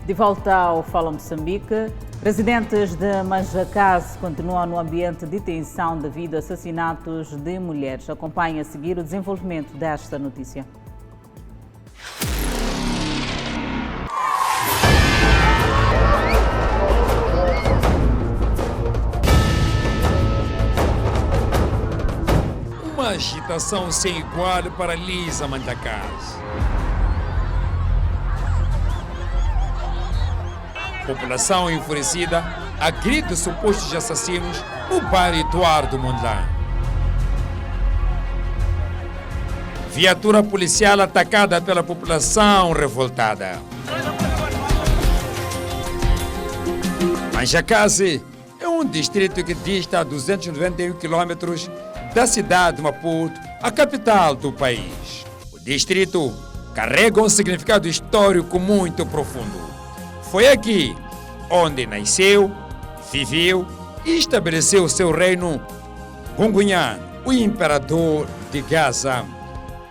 De volta ao Fala Moçambique, residentes de Manjacase continuam no ambiente de tensão devido a assassinatos de mulheres. Acompanhe a seguir o desenvolvimento desta notícia. Uma agitação sem igual paralisa Manjacase. População enfurecida agride supostos assassinos no bairro Eduardo Mondlane. Viatura policial atacada pela população revoltada. Manjacase é um distrito que dista a 291 quilômetros da cidade de Maputo, a capital do país. O distrito carrega um significado histórico muito profundo. Foi aqui onde nasceu, viveu e estabeleceu seu reino Gungunhane, o imperador de Gaza,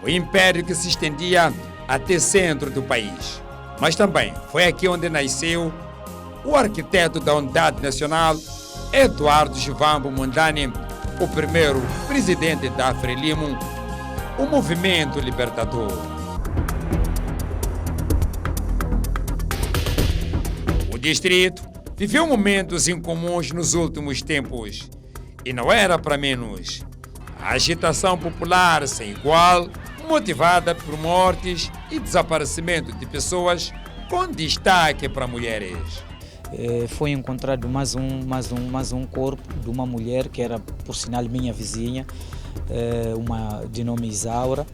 o império que se estendia até centro do país. Mas também foi aqui onde nasceu o arquiteto da unidade nacional, Eduardo Jivambo Mondlane, o primeiro presidente da Frelimo, o movimento libertador. O distrito viveu momentos incomuns nos últimos tempos e não era para menos. A agitação popular sem igual, motivada por mortes e desaparecimento de pessoas, com destaque para mulheres. Foi encontrado mais um corpo de uma mulher que era, por sinal, minha vizinha, uma de nome Isaura,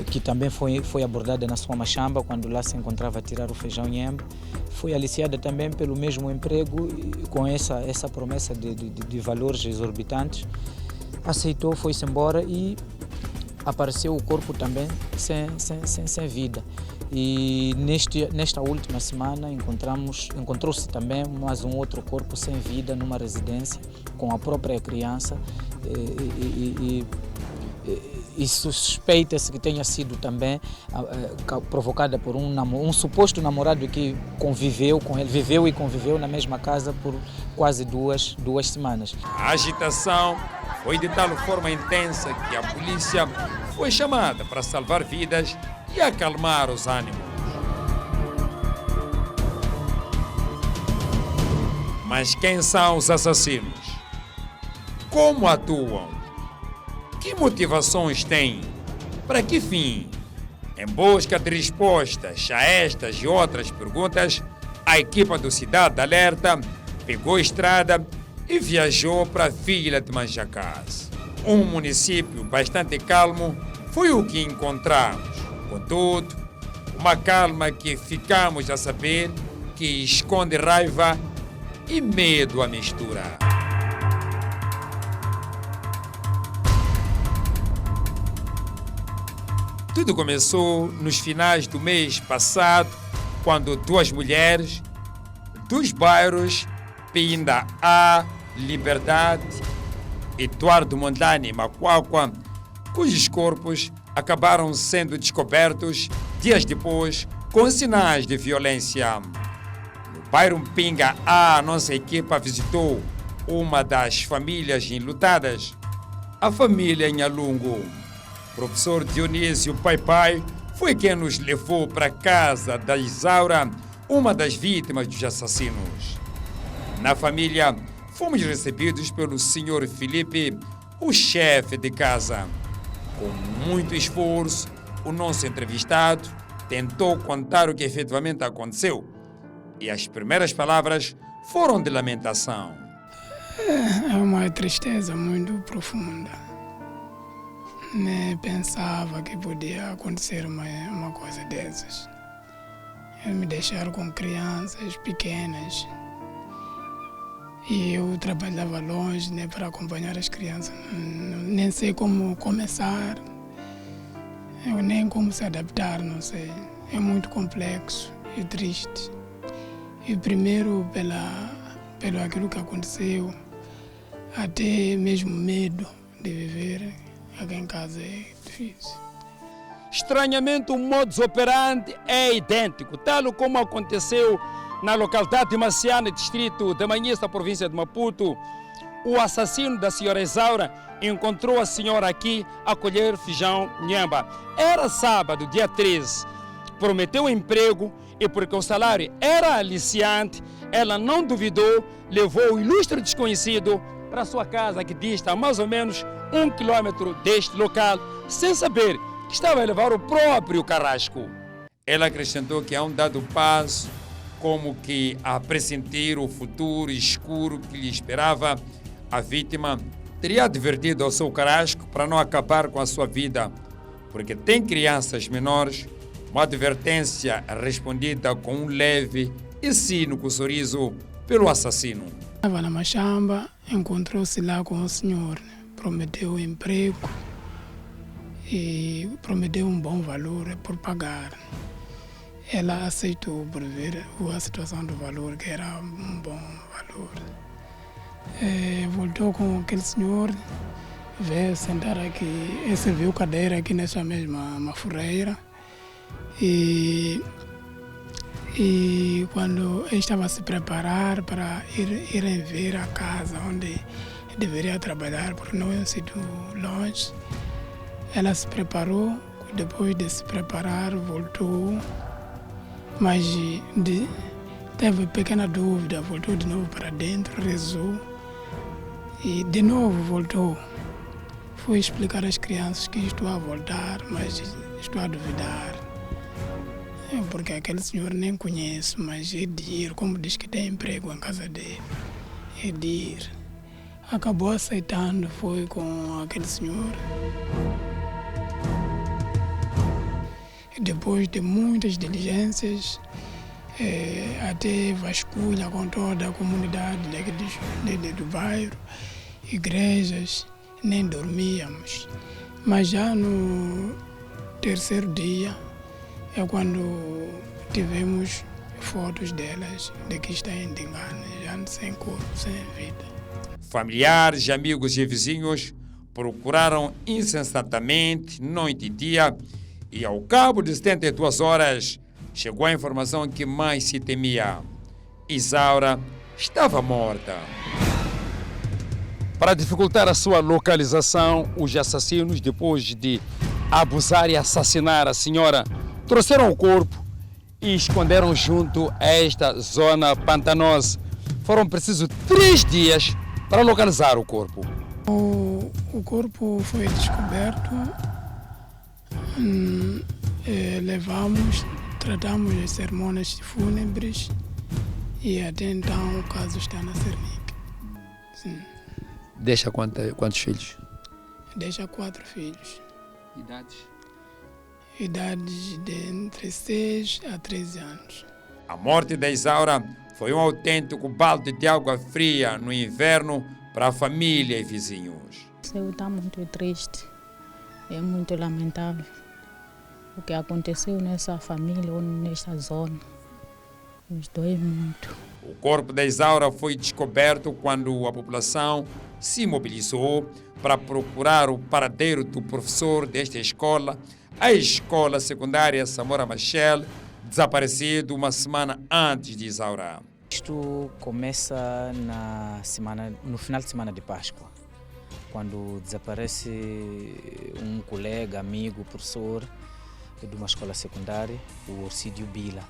que também foi abordada na sua machamba quando lá se encontrava a tirar o feijão nhembe. Foi aliciada também pelo mesmo emprego com essa promessa de valores exorbitantes. Aceitou, foi-se embora e apareceu o corpo também sem vida. E nesta última semana encontrou-se também mais um outro corpo sem vida numa residência com a própria criança e suspeita-se que tenha sido também provocada por um suposto namorado que conviveu com ele, viveu e conviveu na mesma casa por quase duas semanas. A agitação foi de tal forma intensa que a polícia foi chamada para salvar vidas e acalmar os ânimos. Mas quem são os assassinos? Como atuam? Que motivações têm? Para que fim? Em busca de respostas a estas e outras perguntas, a equipa do Cidade Alerta pegou a estrada e viajou para a vila de Manjacase. Um município bastante calmo foi o que encontramos. Contudo, uma calma que ficamos a saber que esconde raiva e medo à mistura. Tudo começou nos finais do mês passado, quando duas mulheres dos bairros Pinda A, Liberdade, Eduardo Mondlane e Macuacua, cujos corpos acabaram sendo descobertos dias depois com sinais de violência. No bairro Pinga A, nossa equipa visitou uma das famílias enlutadas, a família Nhalungo. Professor Dionísio Pai foi quem nos levou para a casa da Isaura, uma das vítimas dos assassinos. Na família, fomos recebidos pelo Sr. Felipe, o chefe de casa. Com muito esforço, o nosso entrevistado tentou contar o que efetivamente aconteceu. E as primeiras palavras foram de lamentação. É uma tristeza muito profunda. Nem pensava que podia acontecer uma coisa dessas. Me deixaram com crianças pequenas e eu trabalhava longe, né, para acompanhar as crianças. Nem sei como começar, nem como se adaptar, não sei. É muito complexo e triste. E primeiro pelo aquilo que aconteceu, até mesmo medo de viver aqui em casa é difícil. Estranhamente, o modus operandi é idêntico, tal como aconteceu na localidade de Maciana, distrito de Manhista, província de Maputo. O assassino da senhora Isaura encontrou a senhora aqui a colher feijão nhamba. Era sábado, dia 13. Prometeu emprego e porque o salário era aliciante, ela não duvidou, levou o ilustre desconhecido para sua casa que dista a mais ou menos 1 quilômetro deste local, sem saber que estava a levar o próprio carrasco. Ela acrescentou que a um dado passo, como que a pressentir o futuro escuro que lhe esperava, a vítima teria advertido ao seu carrasco para não acabar com a sua vida, porque tem crianças menores. Uma advertência respondida com um leve e cínico sorriso pelo assassino. Estava na Machamba, encontrou-se lá com o senhor, prometeu emprego e prometeu um bom valor por pagar. Ela aceitou por ver a situação do valor, que era um bom valor. Voltou com aquele senhor, veio sentar aqui, e serviu cadeira aqui nessa mesma mafurreira. E quando ele estava a se preparar para ir ver a casa onde deveria trabalhar, porque não é um sítio longe, ela se preparou. Depois de se preparar, voltou, mas teve pequena dúvida, voltou de novo para dentro, rezou e de novo voltou. Fui explicar às crianças que estou a voltar, mas estou a duvidar. Porque aquele senhor nem conhece, mas é de ir, como diz que tem emprego em casa dele, é de ir. Acabou aceitando, foi com aquele senhor. Depois de muitas diligências, até vasculha com toda a comunidade do bairro, igrejas, nem dormíamos. Mas já no terceiro dia, é quando tivemos fotos delas, de que está em Dingane, já sem corpo, sem vida. Familiares, amigos e vizinhos procuraram incessantemente, noite e dia, e ao cabo de 72 horas, chegou a informação que mais se temia. Isaura estava morta. Para dificultar a sua localização, os assassinos, depois de abusar e assassinar a senhora, trouxeram o corpo e esconderam junto a esta zona pantanosa. Foram precisos 3 dias para localizar o corpo. O corpo foi descoberto, levamos, tratamos as cerimônias fúnebres e até então o caso está na Cernic. Sim. Deixa quantos filhos? Deixa 4 filhos. Idades? Idades de entre 6 a 13 anos. A morte da Isaura foi um autêntico balde de água fria no inverno para a família e vizinhos. Eu estou muito triste, é muito lamentável o que aconteceu nessa família ou nesta zona. Nos dói muito. O corpo da Isaura foi descoberto quando a população se mobilizou para procurar o paradeiro do professor desta escola, a escola secundária Samora Machel, desaparecido uma semana antes de Isaura. Isto começa no final de semana de Páscoa, quando desaparece um colega, amigo, professor de uma escola secundária, o Orcídio Bila.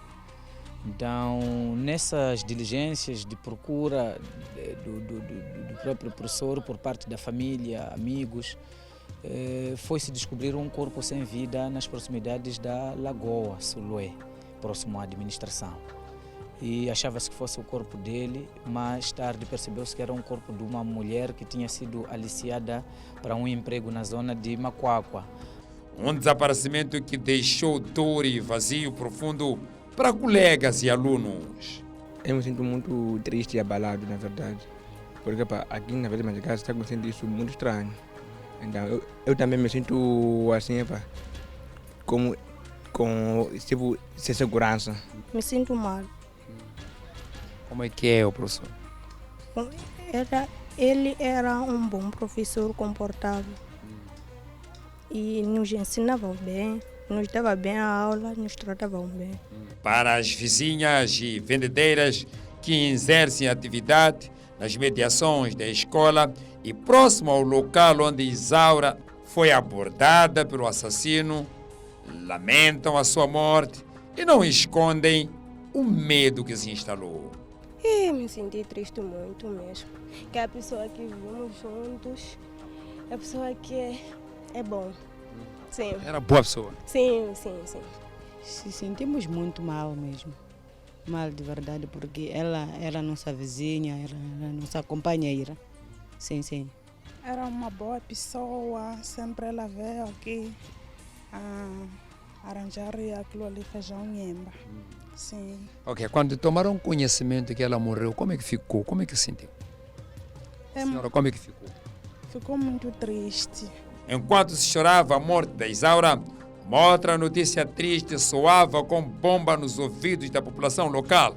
Então, nessas diligências de procura do próprio professor por parte da família, amigos, foi-se descobrir um corpo sem vida nas proximidades da Lagoa Sulué, próximo à administração. E achava-se que fosse o corpo dele, mas tarde percebeu-se que era um corpo de uma mulher que tinha sido aliciada para um emprego na zona de Macuacua. Um desaparecimento que deixou dor e vazio profundo para colegas e alunos. Eu me sinto muito triste e abalado, na verdade, porque aqui na Vila de Casa está acontecendo isso muito estranho. Então eu também me sinto assim, com tipo, sem segurança. Me sinto mal. Como é que é o professor? Ele era um bom professor, comportável. E nos ensinava bem, Nos dava bem a aula, nos tratavam bem. Para as vizinhas e vendedeiras que exercem atividade nas mediações da escola e próximo ao local onde Isaura foi abordada pelo assassino, lamentam a sua morte e não escondem o medo que se instalou. E me senti triste muito mesmo. Que é a pessoa que vivemos juntos, é a pessoa que é bom. Sim. Era boa pessoa. Sim, sim, sim. Se sentimos muito mal mesmo. Mal de verdade, porque ela era nossa vizinha, era nossa companheira. Sim, sim. Era uma boa pessoa, sempre ela veio aqui a arranjar aquilo ali, feijão nhemba. Sim. Ok, quando tomaram conhecimento que ela morreu, como é que ficou? Como é que sentiu? Senhora, como é que ficou? Ficou muito triste. Enquanto se chorava a morte da Isaura, uma outra notícia triste soava com bomba nos ouvidos da população local.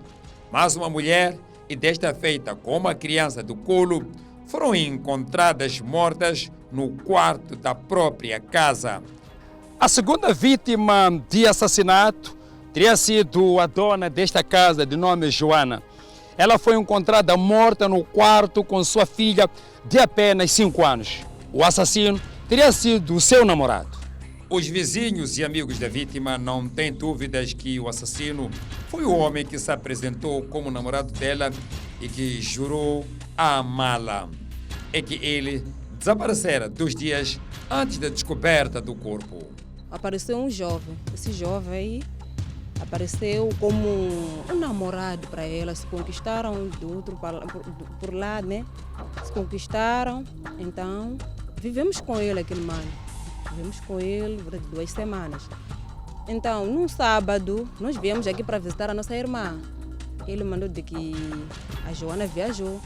Mais uma mulher, e desta feita com uma criança do colo, foram encontradas mortas no quarto da própria casa. A segunda vítima de assassinato teria sido a dona desta casa, de nome Joana. Ela foi encontrada morta no quarto com sua filha de apenas 5 anos. O assassino teria sido o seu namorado. Os vizinhos e amigos da vítima não têm dúvidas que o assassino foi o homem que se apresentou como namorado dela e que jurou amá-la. É que ele desaparecera 2 dias antes da descoberta do corpo. Apareceu um jovem. Esse jovem aí apareceu como um namorado para ela. Se conquistaram do outro por lá, né? Se conquistaram, então vivemos com ele aquele mano. Vivemos com ele durante 2 semanas. Então, num sábado, nós viemos aqui para visitar a nossa irmã. Ele mandou de que a Joana viajou,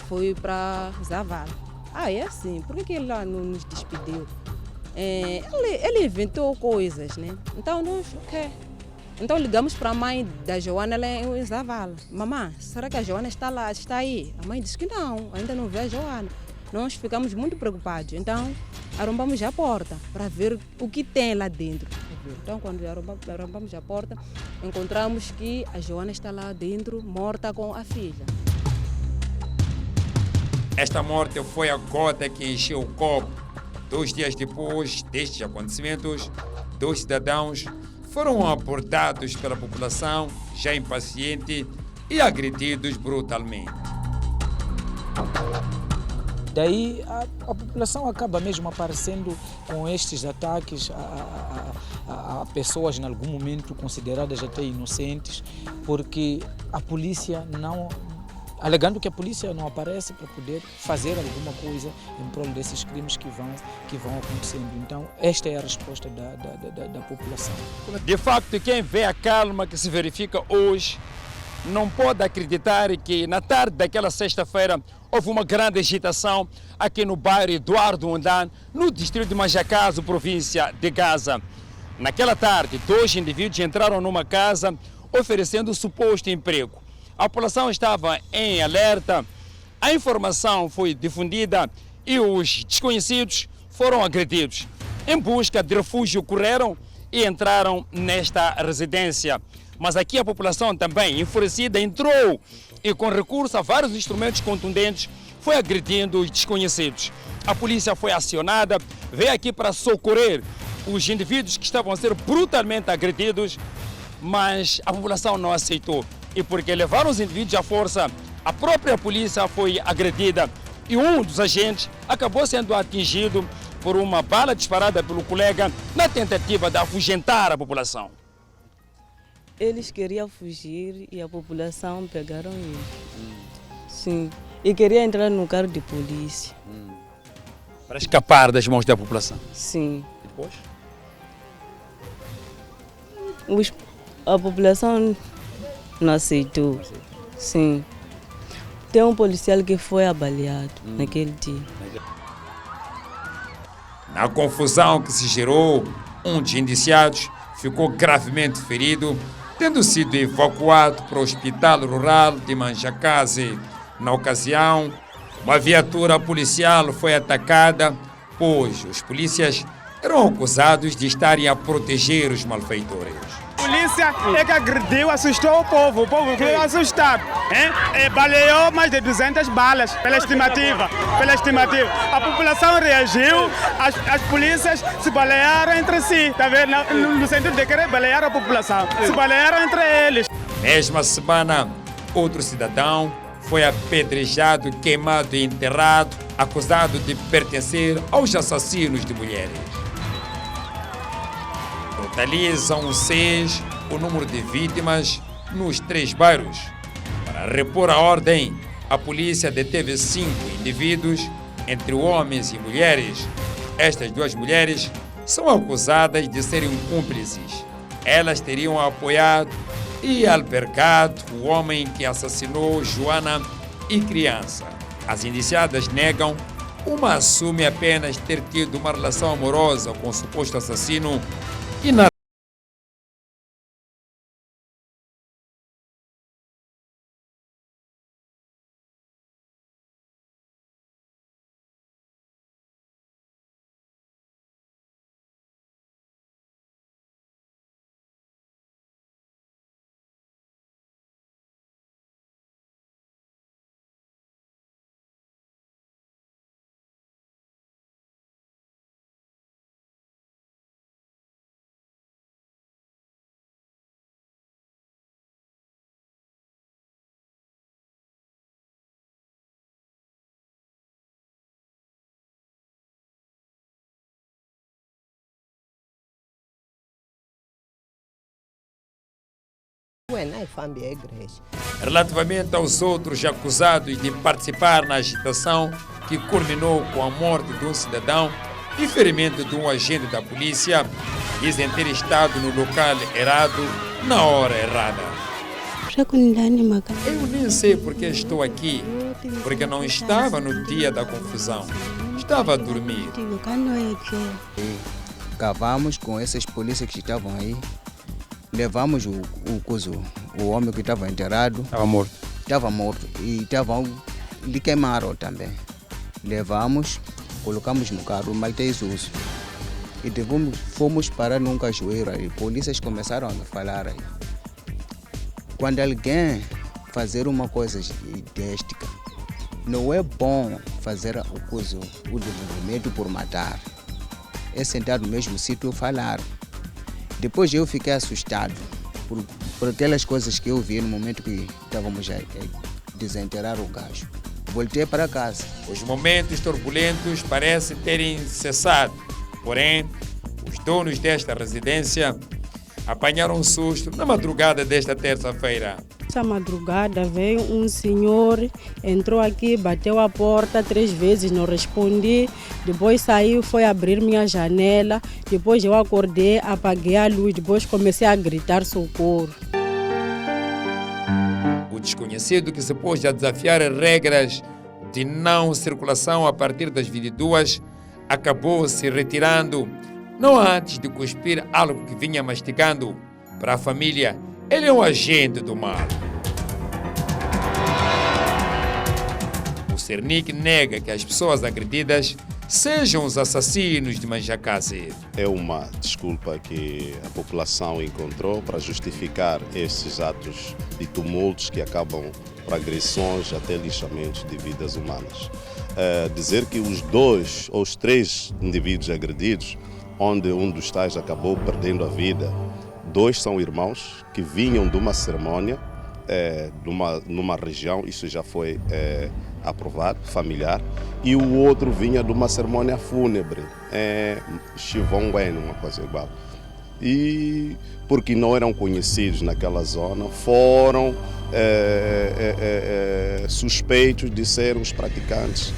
foi para Zavala. Ah, é assim, por que ele lá não nos despediu? Ele inventou coisas, né? Então, nós, ok. Então, ligamos para a mãe da Joana, ela é em Zavala. Mamãe, será que a Joana está lá, está aí? A mãe disse que não, ainda não vê a Joana. Nós ficamos muito preocupados, então arrombamos a porta para ver o que tem lá dentro. Então, quando arrombamos a porta, encontramos que a Joana está lá dentro, morta com a filha. Esta morte foi a gota que encheu o copo. 2 dias depois destes acontecimentos, 2 cidadãos foram abordados pela população, já impaciente, e agredidos brutalmente. Daí a população acaba mesmo aparecendo com estes ataques a pessoas em algum momento consideradas até inocentes, porque a polícia não, alegando que a polícia não aparece para poder fazer alguma coisa em prol desses crimes que vão acontecendo. Então esta é a resposta da população. De facto, quem vê a calma que se verifica hoje não pode acreditar que na tarde daquela sexta-feira houve uma grande agitação aqui no bairro Eduardo Ondlane, no distrito de Manjacazo, província de Gaza. Naquela tarde, 2 indivíduos entraram numa casa oferecendo suposto emprego. A população estava em alerta, a informação foi difundida e os desconhecidos foram agredidos. Em busca de refúgio, correram e entraram nesta residência. Mas aqui a população também, enfurecida, entrou e com recurso a vários instrumentos contundentes foi agredindo os desconhecidos. A polícia foi acionada, veio aqui para socorrer os indivíduos que estavam a ser brutalmente agredidos, mas a população não aceitou. E porque levaram os indivíduos à força, a própria polícia foi agredida e um dos agentes acabou sendo atingido por uma bala disparada pelo colega na tentativa de afugentar a população. Eles queriam fugir e a população pegaram eles. Sim. E queria entrar no carro de polícia. Para escapar das mãos da população? Sim. E depois? A população não aceitou. Sim. Tem um policial que foi abaleado naquele dia. Na confusão que se gerou, um dos indiciados ficou gravemente ferido, tendo sido evacuado para o Hospital Rural de Manjacaze. Na ocasião, uma viatura policial foi atacada, pois os polícias eram acusados de estarem a proteger os malfeitores. A polícia é que agrediu, assustou o povo ficou assustado. Baleou mais de 200 balas, pela estimativa. A população reagiu, as polícias se balearam entre si, tá vendo? No sentido de querer balear a população, se balearam entre eles. Mesma semana, outro cidadão foi apedrejado, queimado e enterrado, acusado de pertencer aos assassinos de mulheres. Totalizam 6 o número de vítimas nos 3 bairros. Para repor a ordem, a polícia deteve 5 indivíduos, entre homens e mulheres. Estas 2 mulheres são acusadas de serem cúmplices. Elas teriam apoiado e albergado o homem que assassinou Joana e criança. As indiciadas negam, uma assume apenas ter tido uma relação amorosa com o suposto assassino e na Relativamente aos outros acusados de participar na agitação que culminou com a morte de um cidadão e ferimento de um agente da polícia, dizem ter estado no local errado na hora errada. Eu nem sei porque estou aqui, porque não estava no dia da confusão, estava a dormir. Cavamos com essas polícias que estavam aí. Levamos o homem que estava enterrado. Estava morto. Estava morto e lhe queimaram também. Levamos, colocamos no carro, Maltês uso. E fomos parar num cajueiro aí. Polícias começaram a falar aí. Quando alguém fazer uma coisa idêntica, não é bom fazer o desenvolvimento por matar. É sentar no mesmo sítio e falar. Depois eu fiquei assustado por aquelas coisas que eu vi no momento que estávamos a desenterrar o gajo. Voltei para casa. Os momentos turbulentos parecem terem cessado. Porém, os donos desta residência apanharam um susto na madrugada desta terça-feira. Essa madrugada veio um senhor, entrou aqui, bateu a porta 3 vezes, não respondi. Depois saiu, foi abrir minha janela. Depois eu acordei, apaguei a luz, depois comecei a gritar socorro. O desconhecido que se pôs a desafiar as regras de não circulação a partir das 22 acabou se retirando, não antes de cuspir algo que vinha mastigando. Para a família, ele é um agente do mal. O Cernic nega que as pessoas agredidas sejam os assassinos de Manjacase. É uma desculpa que a população encontrou para justificar esses atos de tumultos que acabam por agressões até lixamentos de vidas humanas. Dizer que os 2 ou os 3 indivíduos agredidos, onde um dos tais acabou perdendo a vida, 2 são irmãos que vinham de uma cerimônia numa região, isso já foi aprovado, familiar, e o outro vinha de uma cerimônia fúnebre, Chivonguén, uma coisa igual. E porque não eram conhecidos naquela zona, foram suspeitos de serem os praticantes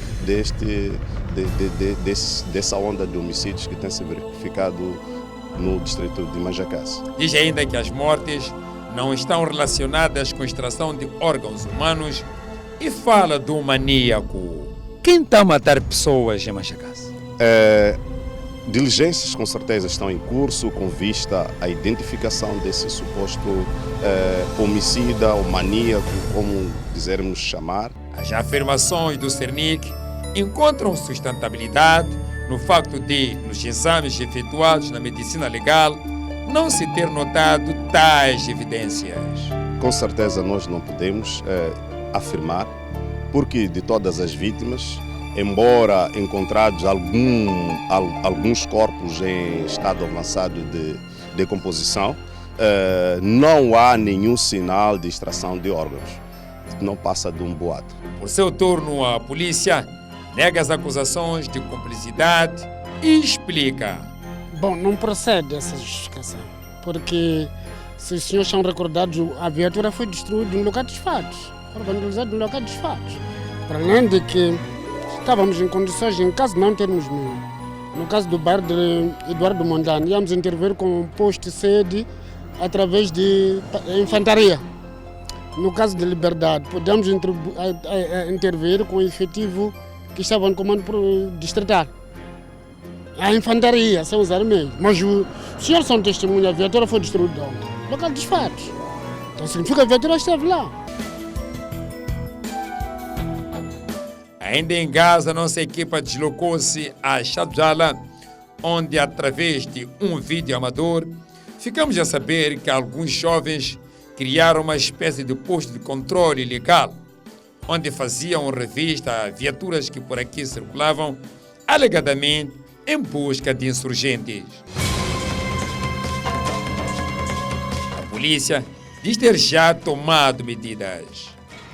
dessa onda de homicídios que tem se verificado no distrito de Manjacase. Diz ainda que as mortes não estão relacionadas com extração de órgãos humanos e fala do maníaco. Quem está a matar pessoas em Manjacase? Diligências com certeza estão em curso com vista à identificação desse suposto homicida ou maníaco, como quisermos chamar. As afirmações do Cernic encontram sustentabilidade no facto de, nos exames efetuados na medicina legal, não se ter notado tais evidências. Com certeza nós não podemos afirmar, porque de todas as vítimas, embora encontrados alguns corpos em estado avançado de decomposição, não há nenhum sinal de extração de órgãos. Não passa de um boato. Por seu turno, a polícia nega as acusações de cumplicidade e explica. Bom, não procede essa justificação, porque, se os senhores são recordados, a viatura foi destruída no local dos fatos, foi vandalizada no local dos fatos. Para além de que estávamos em condições, em caso de não termos meio, no caso do bairro de Eduardo Mondlane, íamos intervir com um posto sede através de infantaria. No caso de Liberdade, podemos intervir com o efetivo que estava no comando distrital. A infantaria, sem usar meio. Mas os senhores são testemunhas, a viatura foi destruída ontem, no local dos fatos. Então significa que a viatura esteve lá. Ainda em Gaza, nossa equipa deslocou-se a Shabjala, onde, através de um vídeo amador, ficamos a saber que alguns jovens criaram uma espécie de posto de controle ilegal, onde faziam revista a viaturas que por aqui circulavam, alegadamente em busca de insurgentes. A polícia diz ter já tomado medidas.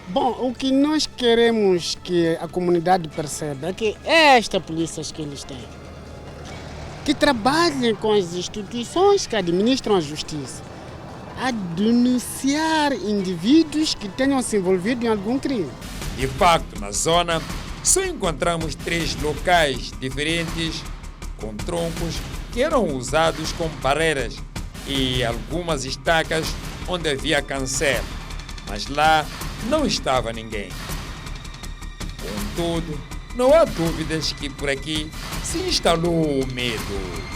Bom, o que nós queremos que a comunidade perceba é que é esta polícia que eles têm, que trabalhem com as instituições que administram a justiça, a denunciar indivíduos que tenham se envolvido em algum crime. De facto, na zona, só encontramos 3 locais diferentes com troncos que eram usados como barreiras e algumas estacas onde havia cancela, mas lá não estava ninguém. Contudo, não há dúvidas que por aqui se instalou o medo.